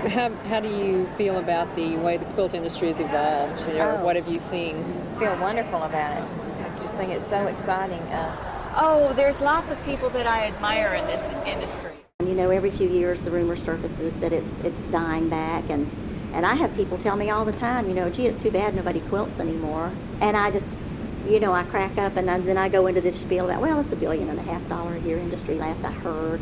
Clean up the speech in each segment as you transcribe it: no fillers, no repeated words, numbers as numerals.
How do you feel about the way the quilt industry has evolved? What have you seen? I feel wonderful about it. I just think it's so exciting. There's lots of people that I admire in this industry. Every few years the rumor surfaces that it's dying back, and I have people tell me all the time, gee, it's too bad nobody quilts anymore. And I just, I crack up, and then I go into this spiel about, well, it's $1.5 billion a year industry, last I heard.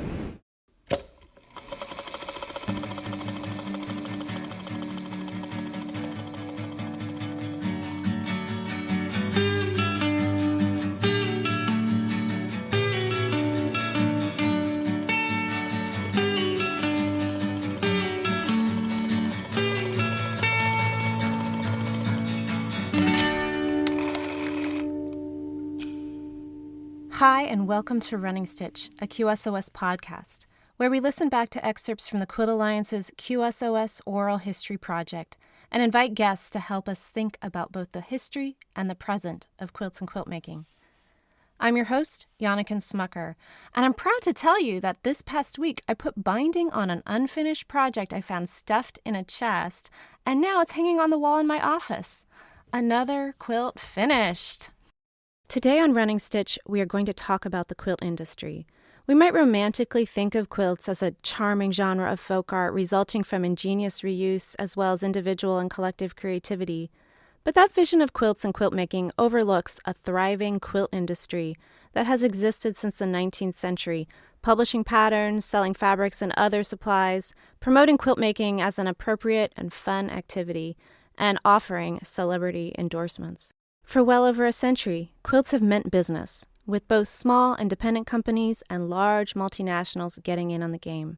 Hi, and welcome to Running Stitch, a QSOS podcast, where we listen back to excerpts from the Quilt Alliance's QSOS Oral History Project and invite guests to help us think about both the history and the present of quilts and quilt making. I'm your host, Janniken Smucker, and I'm proud to tell you that this past week I put binding on an unfinished project I found stuffed in a chest, and now it's hanging on the wall in my office. Another quilt finished. Today on Running Stitch, we are going to talk about the quilt industry. We might romantically think of quilts as a charming genre of folk art resulting from ingenious reuse as well as individual and collective creativity. But that vision of quilts and quilt making overlooks a thriving quilt industry that has existed since the 19th century, publishing patterns, selling fabrics and other supplies, promoting quilt making as an appropriate and fun activity, and offering celebrity endorsements. For well over a century, quilts have meant business, with both small independent companies and large multinationals getting in on the game.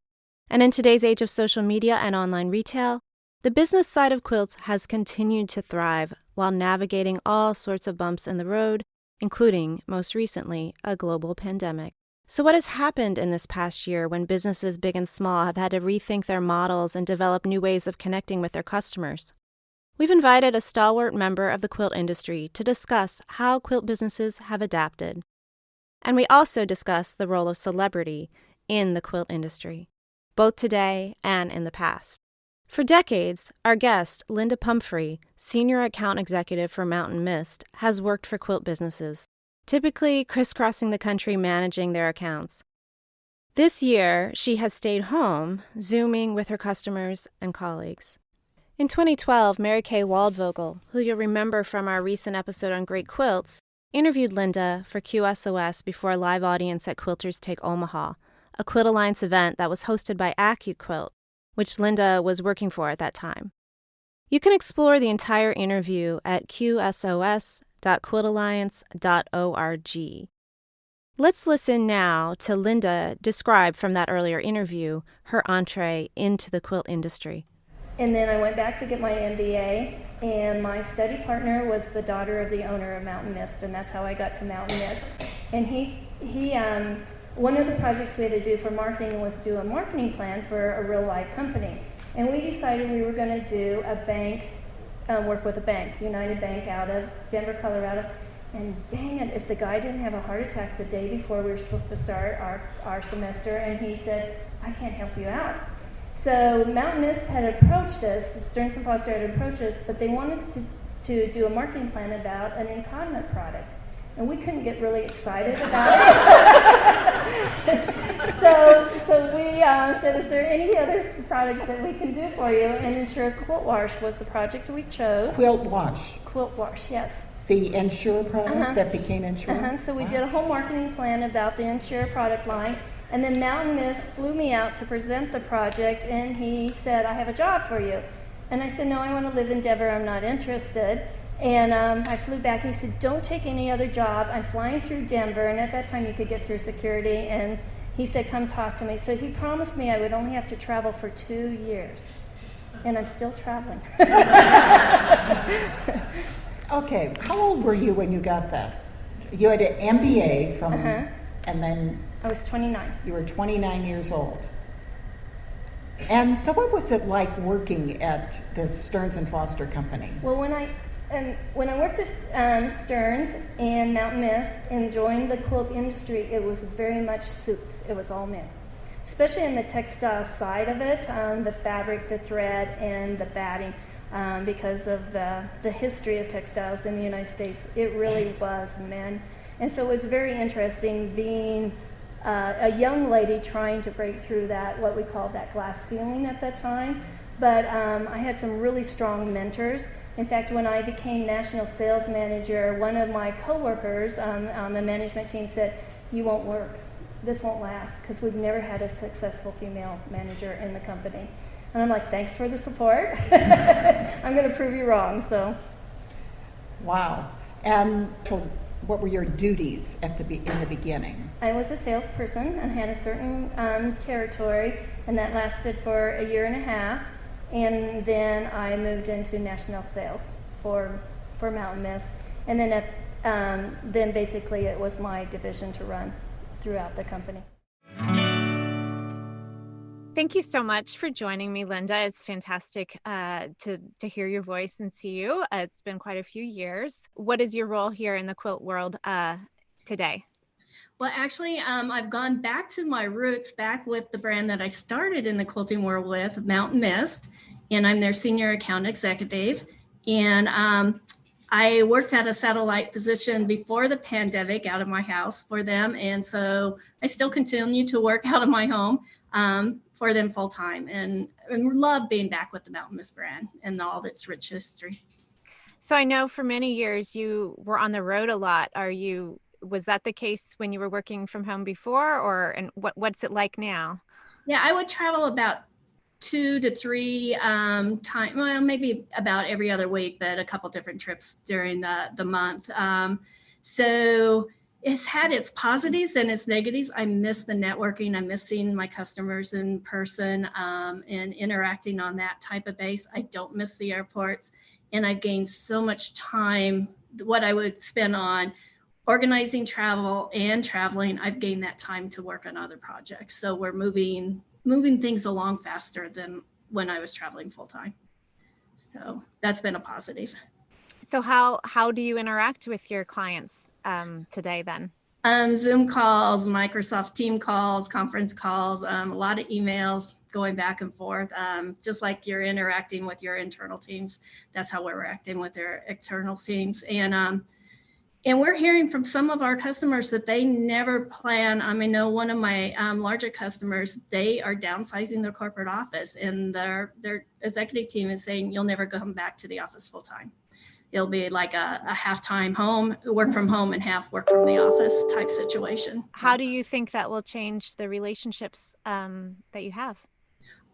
And in today's age of social media and online retail, the business side of quilts has continued to thrive while navigating all sorts of bumps in the road, including, most recently, a global pandemic. So what has happened in this past year when businesses big and small have had to rethink their models and develop new ways of connecting with their customers? We've invited a stalwart member of the quilt industry to discuss how quilt businesses have adapted. And we also discuss the role of celebrity in the quilt industry, both today and in the past. For decades, our guest, Linda Pumphrey, Senior Account Executive for Mountain Mist, has worked for quilt businesses, typically crisscrossing the country managing their accounts. This year, she has stayed home, Zooming with her customers and colleagues. In 2012, Mary Kay Waldvogel, who you'll remember from our recent episode on great quilts, interviewed Linda for QSOS before a live audience at Quilters Take Omaha, a Quilt Alliance event that was hosted by AccuQuilt, which Linda was working for at that time. You can explore the entire interview at qsos.quiltalliance.org. Let's listen now to Linda describe from that earlier interview her entree into the quilt industry. And then I went back to get my MBA, and my study partner was the daughter of the owner of Mountain Mist, and that's how I got to Mountain Mist. And he one of the projects we had to do for marketing was do a marketing plan for a real life company. And we decided we were going to do a bank, work with a bank, United Bank out of Denver, Colorado. And dang it, if the guy didn't have a heart attack the day before we were supposed to start our semester, and he said, I can't help you out. So Mountain Mist had approached us, Stearns and Foster had approached us, but they wanted us to do a marketing plan about an incontinent product. And we couldn't get really excited about it. so we said, is there any other products that we can do for you? And Ensure Quilt Wash was the project we chose. Quilt Wash. Quilt Wash, yes. The Ensure product that became Ensure? So we did a whole marketing plan about the Ensure product line. And then Mountain Mist flew me out to present the project, and he said, I have a job for you. And I said, no, I want to live in Denver, I'm not interested. And I flew back, and he said, don't take any other job, I'm flying through Denver, and at that time you could get through security, and he said, come talk to me. So he promised me I would only have to travel for 2 years, and I'm still traveling. Okay, how old were you when you got that? You had an MBA from, and then... I was 29. You were 29 years old. And so what was it like working at the Stearns and Foster company? Well, when I worked at Stearns and Mountain Mist and joined the quilt industry, it was very much suits. It was all men. especially in the textile side of it, the fabric, the thread, and the batting. Because of the history of textiles in the United States, it really was men. And so it was very interesting being a young lady trying to break through that, what we called that glass ceiling at that time. But I had some really strong mentors. In fact, when I became national sales manager, one of my coworkers on the management team said, "You won't work. This won't last," because we've never had a successful female manager in the company. And I'm like, "Thanks for the support." I'm going to prove you wrong. So, Wow. And so what were your duties in the beginning? I was a salesperson and had a certain territory, and that lasted for a year and a half. And then I moved into national sales for Mountain Mist. And then then basically it was my division to run throughout the company. Thank you so much for joining me, Linda. It's fantastic to hear your voice and see you. It's been quite a few years. What is your role here in the quilt world today? Well, actually, I've gone back to my roots, back with the brand that I started in the quilting world with, Mountain Mist, and I'm their senior account executive. And I worked at a satellite position before the pandemic out of my house for them. And so I still continue to work out of my home for them full time, and love being back with the Mountain Mist brand and all of its rich history. So I know for many years you were on the road a lot. Was that the case when you were working from home before, and what's it like now? Yeah, I would travel about 2 to 3 times, well, maybe about every other week, but a couple different trips during the month. So it's had its positives and its negatives. I miss the networking. I miss seeing my customers in person and interacting on that type of base. I don't miss the airports. And I've gained so much time, what I would spend on organizing travel and traveling, I've gained that time to work on other projects. So we're moving things along faster than when I was traveling full time. So that's been a positive. So how do you interact with your clients today then? Zoom calls, Microsoft Team calls, conference calls, a lot of emails going back and forth. Just like you're interacting with your internal teams, that's how we're acting with their external teams. And we're hearing from some of our customers that they never plan. I know one of my larger customers, they are downsizing their corporate office, and their executive team is saying, "You'll never come back to the office full time. It'll be like a half-time home, work from home, and half work from the office type situation." How do you think that will change the relationships that you have?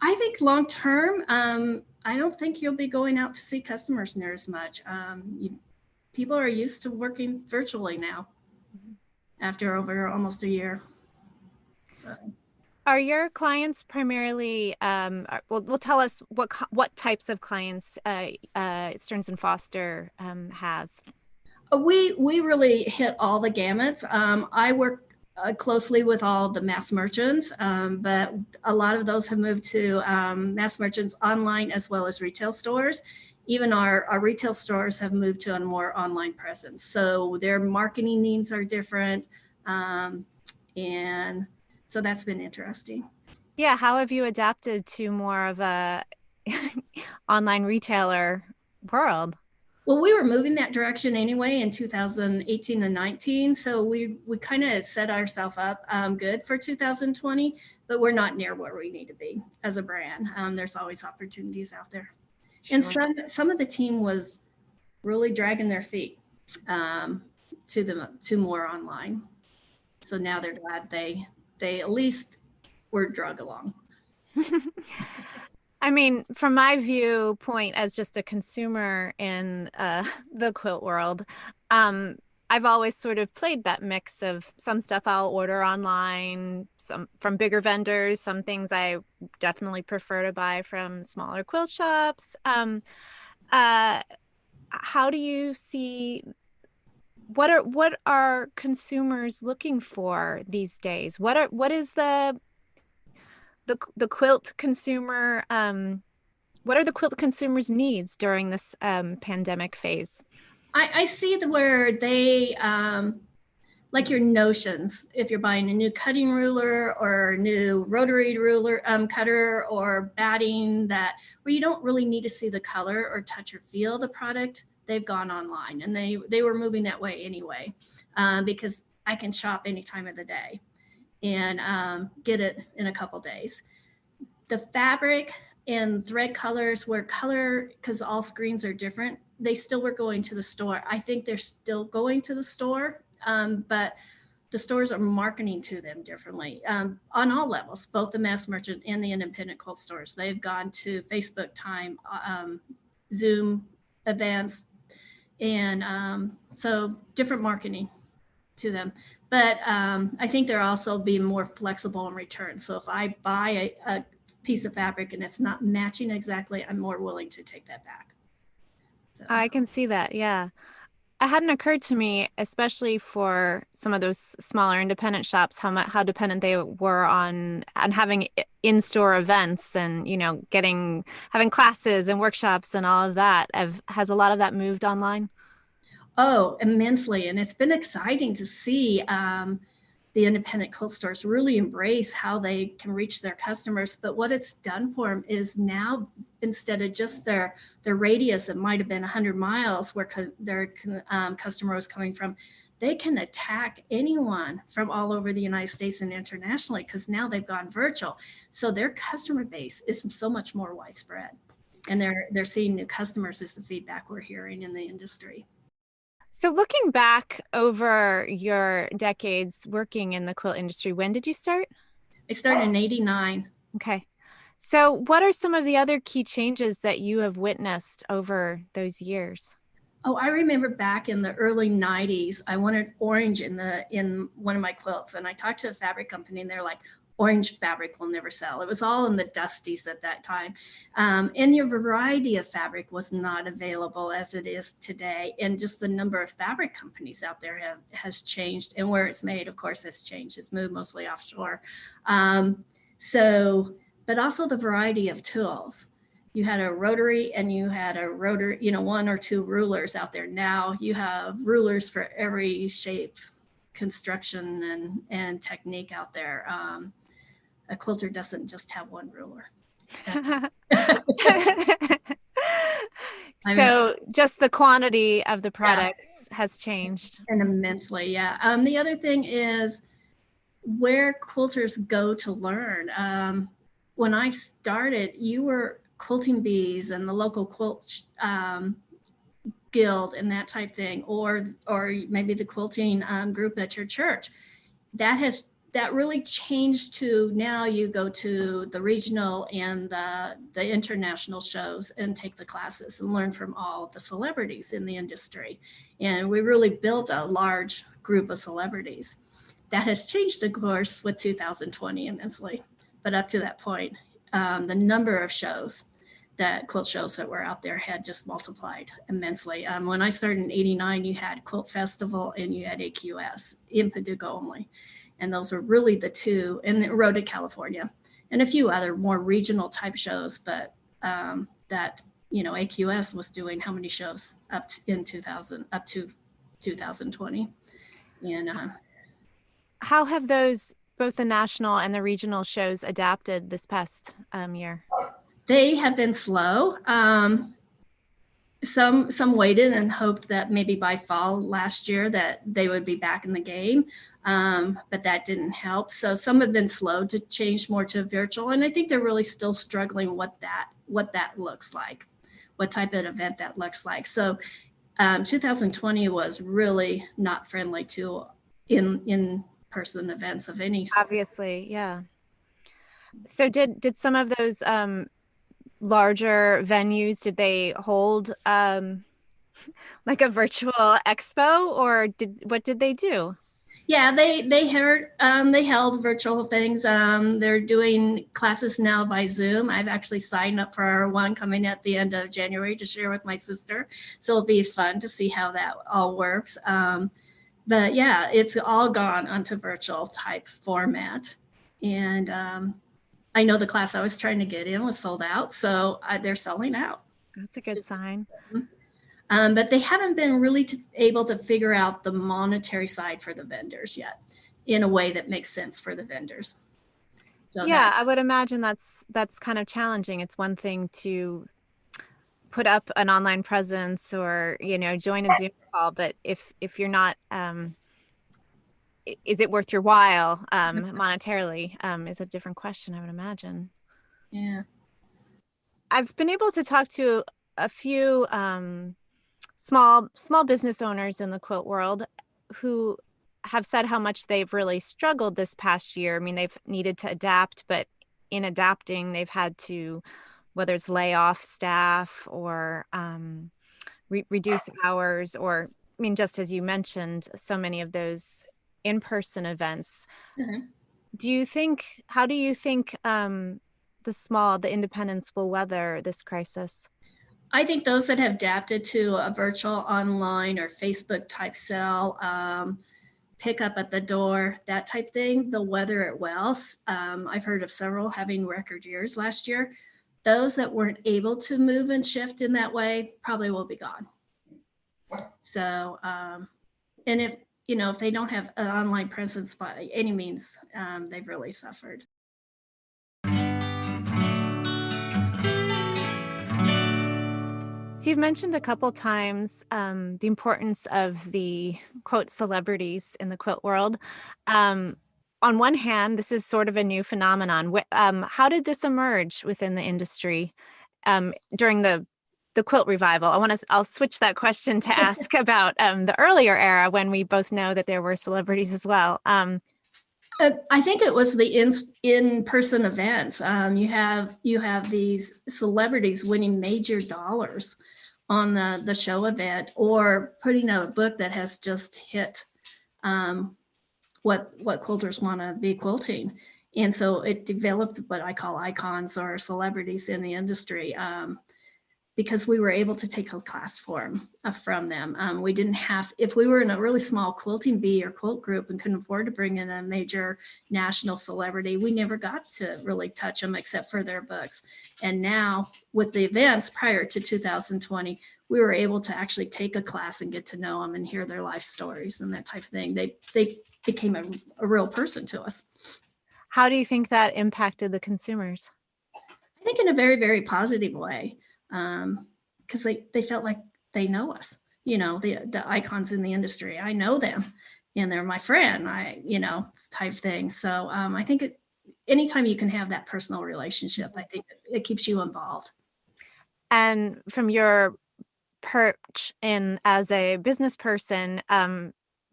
I think long-term, I don't think you'll be going out to see customers near as much. People are used to working virtually now after over almost a year. So. Are your clients primarily, well, tell us what types of clients Stearns & Foster has? We really hit all the gamuts. I work closely with all the mass merchants, but a lot of those have moved to mass merchants online as well as retail stores. Even our retail stores have moved to a more online presence. So their marketing needs are different. And so that's been interesting. Yeah. How have you adapted to more of a online retailer world? Well, we were moving that direction anyway in 2018 and 19. So we kind of set ourselves up good for 2020, but we're not near where we need to be as a brand. There's always opportunities out there. Sure. And some of the team was really dragging their feet to more online. So now they're glad they at least were drug along. I mean, from my viewpoint as just a consumer in the quilt world, I've always sort of played that mix of some stuff I'll order online, some from bigger vendors, some things I definitely prefer to buy from smaller quilt shops. How do you see, what are consumers looking for these days? What is the quilt consumer, what are the quilt consumers' needs during this pandemic phase? I see where they like your notions, if you're buying a new cutting ruler or a new rotary ruler cutter or batting, that where you don't really need to see the color or touch or feel the product, they've gone online, and they were moving that way anyway, because I can shop any time of the day and get it in a couple days. The fabric and thread colors, where color, because all screens are different, they still were going to the store. I think they're still going to the store, but the stores are marketing to them differently on all levels, both the mass merchant and the independent quilt stores. They've gone to Facebook time, Zoom events, and so different marketing to them. But I think they're also being more flexible in return. So if I buy a piece of fabric and it's not matching exactly, I'm more willing to take that back. So. I can see that. Yeah. It hadn't occurred to me, especially for some of those smaller independent shops, how dependent they were on having in-store events and, having classes and workshops and all of that. Has a lot of that moved online? Oh, immensely. And it's been exciting to see the independent quilt stores really embrace how they can reach their customers. But what it's done for them is now, instead of just their radius, it might have been 100 miles where their customer was coming from, they can attack anyone from all over the United States and internationally, because now they've gone virtual. So their customer base is so much more widespread. And they're seeing new customers, is the feedback we're hearing in the industry. So looking back over your decades working in the quilt industry, when did you start? I started in 89. Okay. So what are some of the other key changes that you have witnessed over those years? Oh, I remember back in the early 90s, I wanted orange in one of my quilts. And I talked to a fabric company and they're like, orange fabric will never sell. It was all in the dusties at that time. And your variety of fabric was not available as it is today. And just the number of fabric companies out there has changed. And where it's made, of course, has changed. It's moved mostly offshore. But also the variety of tools. You had a rotary and you had a rotary, one or two rulers out there. Now you have rulers for every shape, construction and technique out there. A quilter doesn't just have one ruler. So just the quantity of the products has changed. And immensely, yeah. The other thing is where quilters go to learn. When I started, you were quilting bees and the local quilt guild and that type thing, or maybe the quilting group at your church. That really changed to now you go to the regional and the international shows and take the classes and learn from all the celebrities in the industry. And we really built a large group of celebrities. That has changed, of course, with 2020 immensely. But up to that point, the number of shows, quilt shows that were out there had just multiplied immensely. When I started in 89, you had Quilt Festival and you had AQS in Paducah only. And those were really the two, and the Road to California, and a few other more regional type shows. But AQS was doing how many shows up to 2020, and how have those, both the national and the regional shows, adapted this past year? They have been slow. Some waited and hoped that maybe by fall last year that they would be back in the game, but that didn't help. So some have been slow to change more to virtual, and I think they're really still struggling what that looks like, what type of event that looks like. So 2020 was really not friendly to in-person events of any sort. Obviously, yeah. So did some of those larger venues, did they hold like a virtual expo, or what did they do? Yeah, they held virtual things. They're doing classes now by Zoom. I've actually signed up for one coming at the end of January to share with my sister. So it'll be fun to see how that all works. But yeah, it's all gone onto virtual type format. And I know the class I was trying to get in was sold out, so they're selling out. That's a good sign. But they haven't been really able to figure out the monetary side for the vendors yet in a way that makes sense for the vendors. So Yeah, I would imagine that's kind of challenging. It's one thing to put up an online presence or, join a Zoom call, but if you're not, is it worth your while monetarily, is a different question, I would imagine. Yeah. I've been able to talk to a few small business owners in the quilt world who have said how much they've really struggled this past year. I mean, they've needed to adapt, but in adapting, they've had to, whether it's lay off staff or reduce hours, or, I mean, just as you mentioned, so many of those in-person events. Mm-hmm. How do you think the independents will weather this crisis? I think those that have adapted to a virtual online or Facebook type sell, pick up at the door, that type thing, they'll weather it well. I've heard of several having record years last year. Those that weren't able to move and shift in that way probably will be gone. So, and if they don't have an online presence by any means, they've really suffered. So you've mentioned a couple times the importance of the quote celebrities in the quilt world. On one hand, this is sort of a new phenomenon. How did this emerge within the industry during the quilt revival? I'll switch that question to ask about the earlier era when we both know that there were celebrities as well. I think it was the in-person events. You have these celebrities winning major dollars on the show event, or putting out a book that has just hit what quilters want to be quilting. And so it developed what I call icons or celebrities in the industry, because we were able to take a class from them. We didn't have, if we were in a really small quilting bee or quilt group and couldn't afford to bring in a major national celebrity, we never got to really touch them except for their books. And now with the events prior to 2020, we were able to actually take a class and get to know them and hear their life stories and that type of thing. They became a real person to us. How do you think that impacted the consumers? I think in a very, very positive way. Because they felt like they know us, the icons in the industry. I know them and they're my friend, type thing. So I think anytime you can have that personal relationship, I think it keeps you involved. And from your perch in as a business person,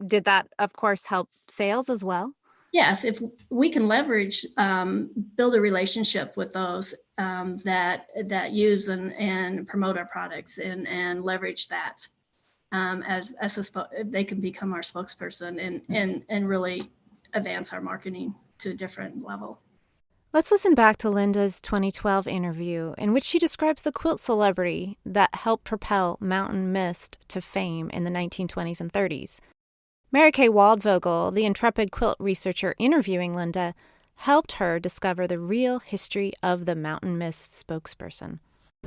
did that, of course, help sales as well? Yes, if we can leverage, build a relationship with those that use and promote our products and leverage that as they can become our spokesperson and really advance our marketing to a different level. Let's listen back to Linda's 2012 interview in which she describes the quilt celebrity that helped propel Mountain Mist to fame in the 1920s and 30s. Mary Kay Waldvogel, the intrepid quilt researcher interviewing Linda, helped her discover the real history of the Mountain Mist spokesperson.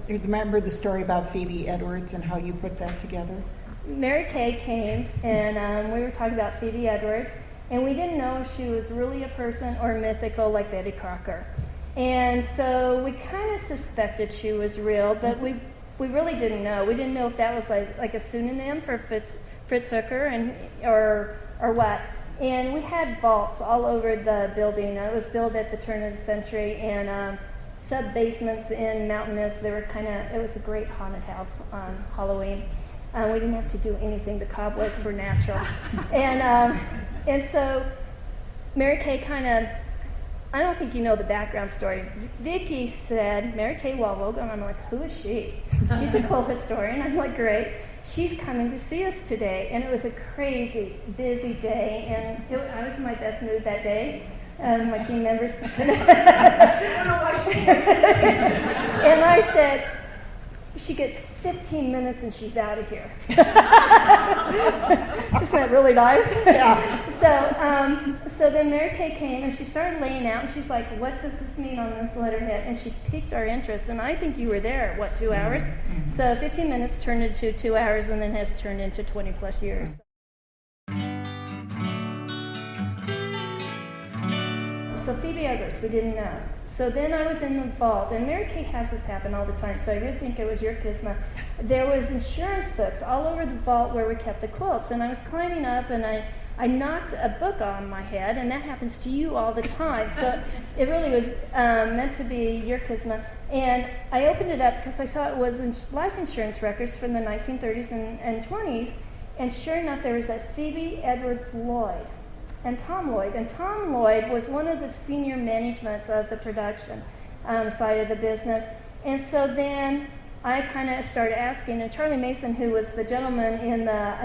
You remember the story about Phoebe Edwards and how you put that together? Mary Kay came, and we were talking about Phoebe Edwards, and we didn't know if she was really a person or mythical like Betty Crocker. And so we kind of suspected she was real, but we really didn't know. We didn't know if that was like a pseudonym for Fritz Hooker or what. And we had vaults all over the building. It was built at the turn of the century, and sub-basements in Mountain Mist. It was a great haunted house on Halloween. We didn't have to do anything. The cobwebs were natural. And so Mary Kay I don't think you know the background story. Vicki said, Mary Kay Waldvogel, and I'm like, who is she? She's a quilt historian. I'm like, great. She's coming to see us today. And it was a crazy, busy day. And I was in my best mood that day. My team members. And I said, she gets 15 minutes and she's out of here. Isn't that really nice? Yeah. So then Mary Kay came and she started laying out, and she's like, what does this mean on this letterhead? And she piqued our interest, and I think you were there, 2 hours? Mm-hmm. So 15 minutes turned into 2 hours, and then has turned into 20 plus years. So Phoebe Edwards, we didn't know. So then I was in the vault, and Mary Kay has this happen all the time, so I really think it was your charisma. There was insurance books all over the vault where we kept the quilts, and I was climbing up, and I knocked a book on my head, and that happens to you all the time. So it really was meant to be your charisma. And I opened it up because I saw it was life insurance records from the 1930s and 20s, and sure enough, there was a Phoebe Edwards Lloyd. And Tom Lloyd. And Tom Lloyd was one of the senior managements of the production side of the business. And so then I kind of started asking, and Charlie Mason, who was the gentleman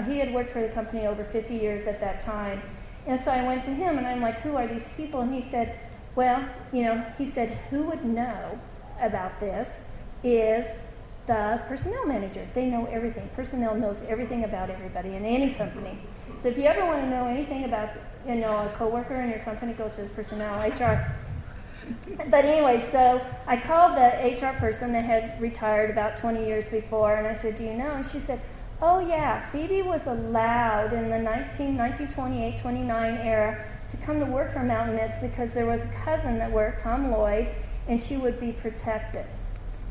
he had worked for the company over 50 years at that time. And so I went to him and I'm like, who are these people? And he said, well, who would know about this is the personnel manager. They know everything. Personnel knows everything about everybody in any company. So if you ever want to know anything about a coworker in your company, go to personnel, HR. But anyway, so I called the HR person that had retired about 20 years before, and I said, do you know? And she said, oh yeah, Phoebe was allowed in the 1928, 29 era to come to work for Mountain Mist because there was a cousin that worked, Tom Lloyd, and she would be protected.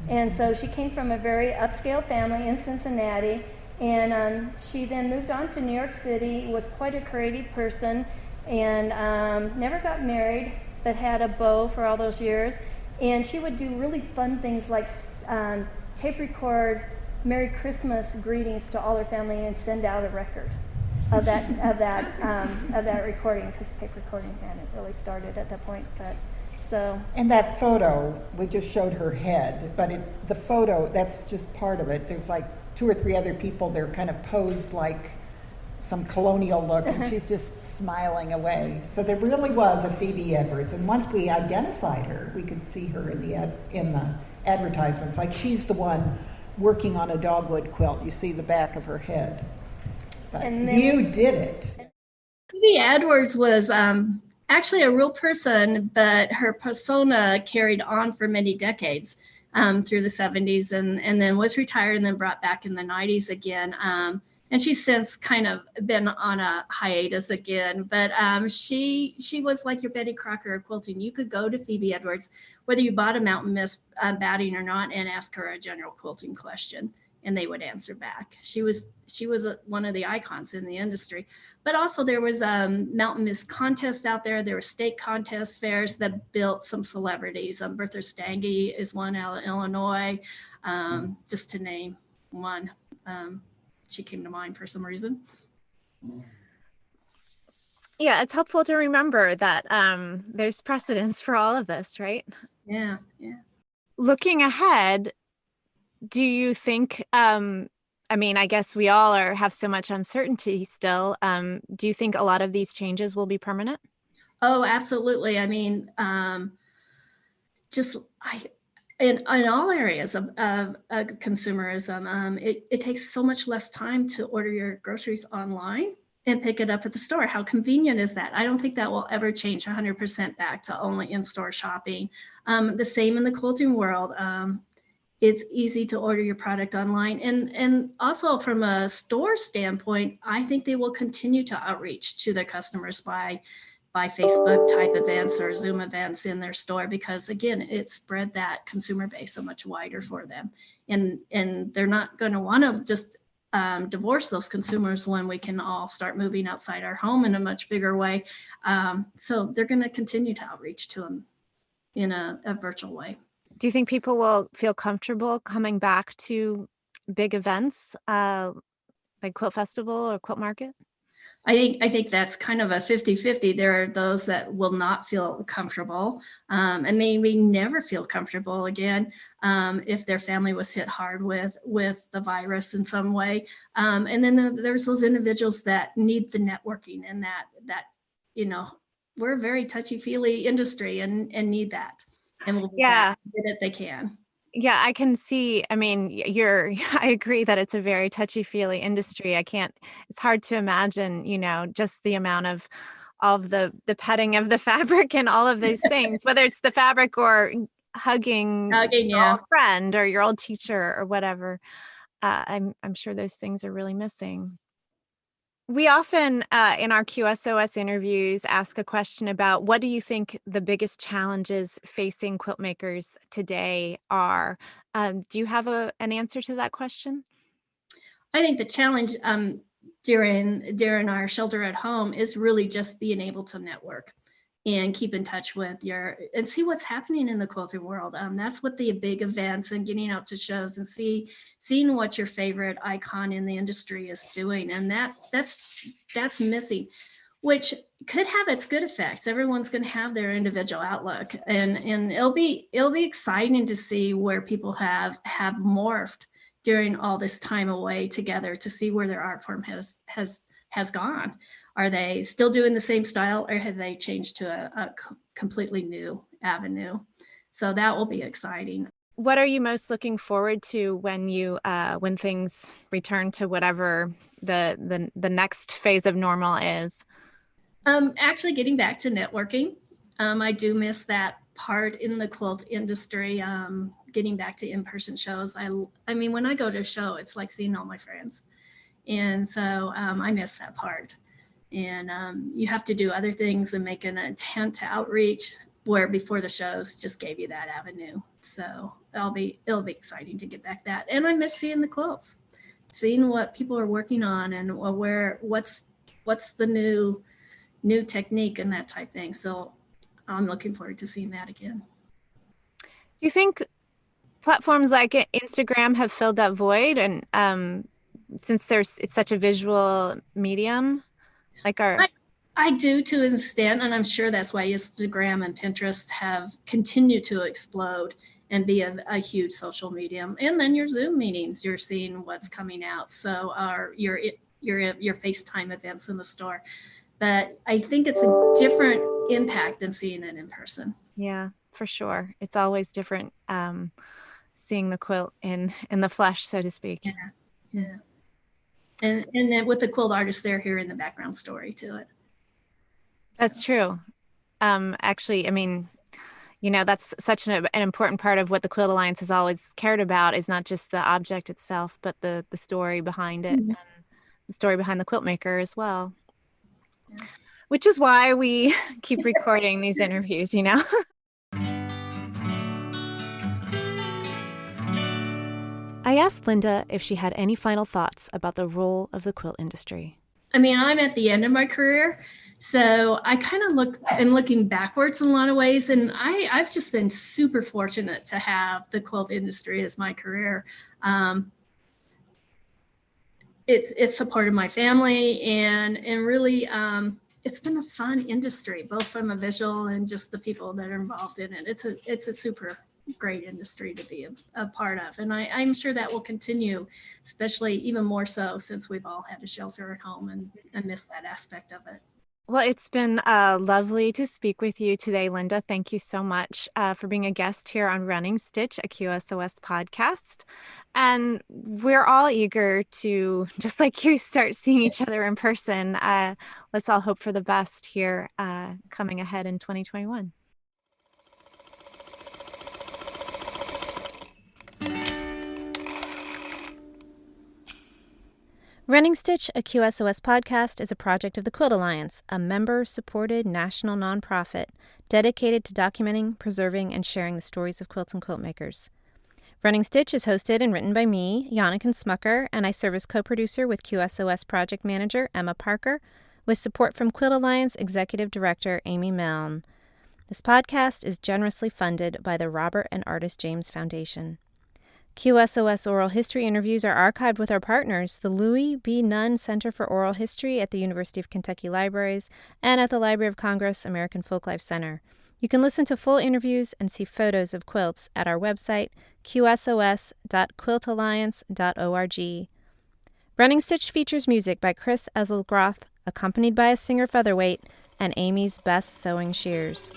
And so she came from a very upscale family in Cincinnati, and she then moved on to New York City, was quite a creative person, and never got married, but had a beau for all those years. And she would do really fun things like tape record Merry Christmas greetings to all her family and send out a record of that recording, because tape recording hadn't really started at that point. But so. And that photo, we just showed her head, but the photo, that's just part of it. There's like 2 or 3 other people, they're kind of posed like some colonial look, and she's just smiling away. So there really was a Phoebe Edwards, and once we identified her, we could see her in the advertisements. Like, she's the one working on a dogwood quilt. You see the back of her head. But you did it. Phoebe Edwards was actually a real person, but her persona carried on for many decades. Through the 70s and then was retired and then brought back in the 90s again. And she's since kind of been on a hiatus again, but she was like your Betty Crocker of quilting. You could go to Phoebe Edwards, whether you bought a Mountain Mist batting or not, and ask her a general quilting question, and they would answer back. She was one of the icons in the industry. But also there was Mountain Mist contest out there. There were state contest fairs that built some celebrities. Bertha Stange is one out of Illinois, just to name one. She came to mind for some reason. Yeah, it's helpful to remember that there's precedence for all of this, right? Yeah. Looking ahead, do you think, I guess we all have so much uncertainty still. Do you think a lot of these changes will be permanent? Oh, absolutely. I mean, in all areas of consumerism, it takes so much less time to order your groceries online and pick it up at the store. How convenient is that? I don't think that will ever change 100% back to only in-store shopping. The same in the quilting world. It's easy to order your product online. And also from a store standpoint, I think they will continue to outreach to their customers by Facebook type events or Zoom events in their store, because again, it spread that consumer base so much wider for them. And they're not going to want to just divorce those consumers when we can all start moving outside our home in a much bigger way. So they're going to continue to outreach to them in a virtual way. Do you think people will feel comfortable coming back to big events like Quilt Festival or Quilt Market? I think that's kind of a 50-50. There are those that will not feel comfortable and maybe never feel comfortable again if their family was hit hard with the virus in some way. And then there's those individuals that need the networking and that we're a very touchy-feely industry and need that. And will be back the minute they can. Yeah, I can see. I mean, I agree that it's a very touchy-feely industry. It's hard to imagine, just the amount of all of the petting of the fabric and all of those things, whether it's the fabric or hugging Again, your yeah. old friend or your old teacher or whatever. I'm sure those things are really missing. We often, in our QSOS interviews, ask a question about what do you think the biggest challenges facing quilt makers today are? Do you have an answer to that question? I think the challenge during our shelter at home is really just being able to network and keep in touch with and see what's happening in the quilting world. That's what the big events and getting out to shows and seeing what your favorite icon in the industry is doing, and that's missing, which could have its good effects. Everyone's going to have their individual outlook, and it'll be exciting to see where people have morphed during all this time away together, to see where their art form has gone. Are they still doing the same style, or have they changed to a completely new avenue? So that will be exciting. What are you most looking forward to when things return to whatever the next phase of normal is? Actually getting back to networking. I do miss that part in the quilt industry. Getting back to in-person shows. I mean, when I go to a show, it's like seeing all my friends. And so I miss that part. And you have to do other things and make an intent to outreach, where before the shows just gave you that avenue. So it'll be exciting to get back that. And I miss seeing the quilts, seeing what people are working on and what's the new technique and that type thing. So I'm looking forward to seeing that again. Do you think platforms like Instagram have filled that void? And since it's such a visual medium, I do to an extent, and I'm sure that's why Instagram and Pinterest have continued to explode and be a huge social medium. And then your Zoom meetings, you're seeing what's coming out. So your FaceTime events in the store. But I think it's a different impact than seeing it in person. Yeah, for sure. It's always different seeing the quilt in the flesh, so to speak. Yeah. And then with the quilt artist, they're hearing the background story to it. That's true. Actually, I mean, that's such an important part of what the Quilt Alliance has always cared about, is not just the object itself, but the story behind it, and the story behind the quilt maker as well. Yeah. Which is why we keep recording these interviews, I asked Linda if she had any final thoughts about the role of the quilt industry. I mean, I'm at the end of my career, so I kind of looking backwards in a lot of ways, and I've just been super fortunate to have the quilt industry as my career. It's supported my family, and really it's been a fun industry, both from a visual and just the people that are involved in it. It's a super great industry to be a part of, and I'm sure that will continue, especially even more so since we've all had to shelter at home and miss that aspect of it. Well, it's been lovely to speak with you today, Linda. Thank you so much for being a guest here on Running Stitch, a QSOS podcast. And we're all eager to, just like you, start seeing each other in person. Let's all hope for the best here coming ahead in 2021. Running Stitch, a QSOS podcast, is a project of the Quilt Alliance, a member-supported national nonprofit dedicated to documenting, preserving, and sharing the stories of quilts and quilt makers. Running Stitch is hosted and written by me, Yannick Smucker, and I serve as co-producer with QSOS project manager Emma Parker, with support from Quilt Alliance Executive Director Amy Milne. This podcast is generously funded by the Robert and Artist James Foundation. QSOS Oral History interviews are archived with our partners, the Louis B. Nunn Center for Oral History at the University of Kentucky Libraries and at the Library of Congress American Folklife Center. You can listen to full interviews and see photos of quilts at our website, qsos.quiltalliance.org. Running Stitch features music by Chris Eselgroth, accompanied by a singer featherweight, and Amy's Best Sewing Shears.